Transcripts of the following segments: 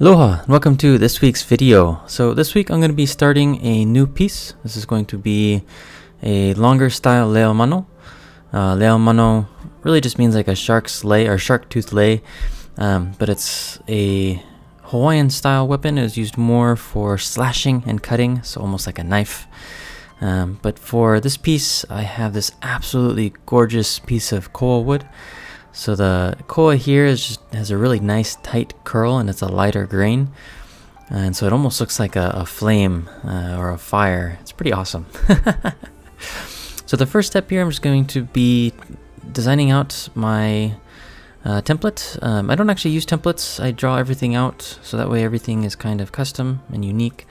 Aloha, and welcome to this week's video. So this week I'm going to be starting a new piece. This is going to be a longer style leo mano. Leo mano really just means like a shark's lei or shark tooth lei, but it's a Hawaiian style weapon. It was used more for slashing and cutting, so almost like a knife. But for this piece, I have this absolutely gorgeous piece of koa wood. So the koa here has a really nice tight curl, and it's a lighter grain, and so it almost looks like a flame or a fire. It's pretty awesome. So the first step here, I'm just going to be designing out my template. I don't actually use templates. I draw everything out, so that way everything is kind of custom and unique.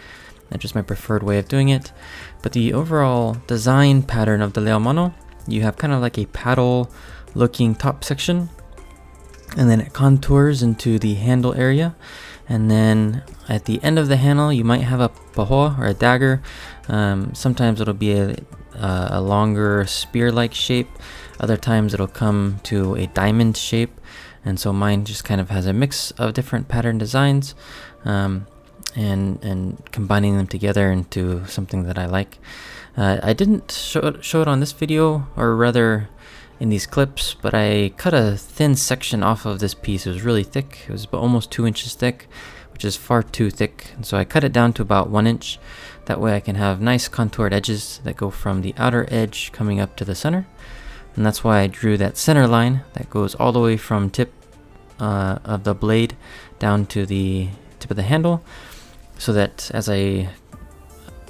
That's just my preferred way of doing it. But the overall design pattern of the leo mano, you have kind of like a paddle looking top section, and then it contours into the handle area, and then at the end of the handle you might have a pahoa or a dagger. Sometimes it'll be a longer spear-like shape, other times it'll come to a diamond shape, and so mine just kind of has a mix of different pattern designs, and combining them together into something that I like. I didn't show it on this video, or rather in these clips, but I cut a thin section off of this piece. It was really thick. It was almost 2 inches thick, which is far too thick. And so I cut it down to about 1 inch. That way I can have nice contoured edges that go from the outer edge coming up to the center. And that's why I drew that center line that goes all the way from tip of the blade down to the tip of the handle, so that as I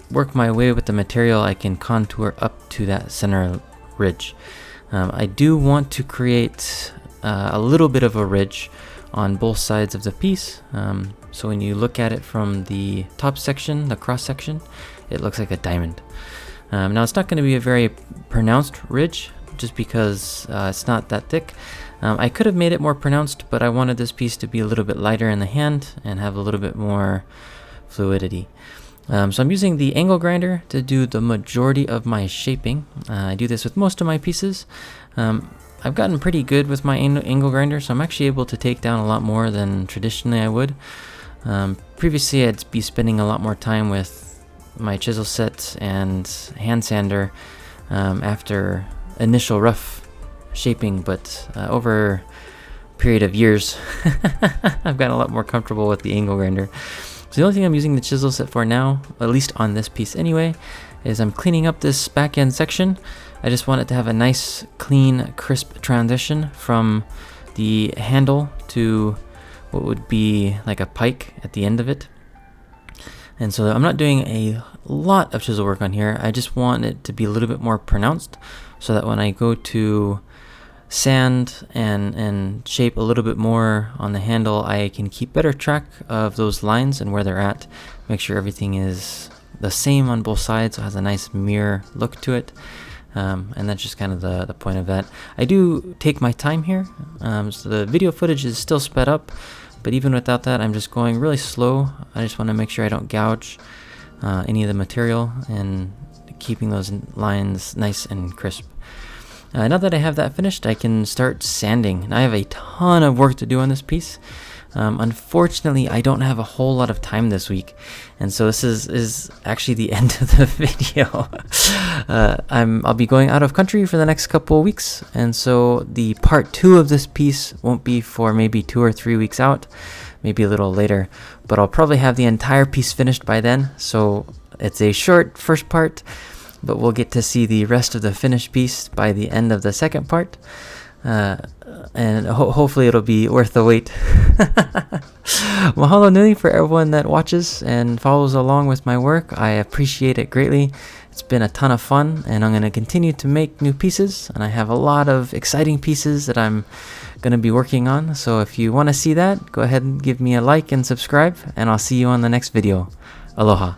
work my way with the material, I can contour up to that center ridge. I do want to create a little bit of a ridge on both sides of the piece, so when you look at it from the top section, the cross section, it looks like a diamond. Now it's not going to be a very pronounced ridge, just because it's not that thick. I could have made it more pronounced, but I wanted this piece to be a little bit lighter in the hand and have a little bit more fluidity. So I'm using the angle grinder to do the majority of my shaping. I do this with most of my pieces. I've gotten pretty good with my angle grinder, so I'm actually able to take down a lot more than traditionally I would. Previously I'd be spending a lot more time with my chisel set and hand sander after initial rough shaping, but over a period of years I've gotten a lot more comfortable with the angle grinder. So the only thing I'm using the chisel set for now, at least on this piece anyway, is I'm cleaning up this back end section. I just want it to have a nice, clean, crisp transition from the handle to what would be like a pike at the end of it. And so I'm not doing a lot of chisel work on here. I just want it to be a little bit more pronounced, so that when I go to sand and shape a little bit more on the handle, I can keep better track of those lines and where they're at, make sure everything is the same on both sides, so it has a nice mirror look to it. And that's just kind of the point of that. I do take my time here, so the video footage is still sped up, but even without that, I'm just going really slow. I just want to make sure I don't gouge any of the material, and keeping those lines nice and crisp. Now that I have that finished, I can start sanding. I have a ton of work to do on this piece. Unfortunately, I don't have a whole lot of time this week, and so this is actually the end of the video. I'll be going out of country for the next couple of weeks, and so the part 2 of this piece won't be for maybe 2 or 3 weeks out, maybe a little later, but I'll probably have the entire piece finished by then. So it's a short first part, but we'll get to see the rest of the finished piece by the end of the second part, and hopefully it'll be worth the wait. Mahalo nui for everyone that watches and follows along with my work. I appreciate it greatly. It's been a ton of fun, and I'm going to continue to make new pieces, and I have a lot of exciting pieces that I'm going to be working on. So if you want to see that, go ahead and give me a like and subscribe, and I'll see you on the next video. Aloha.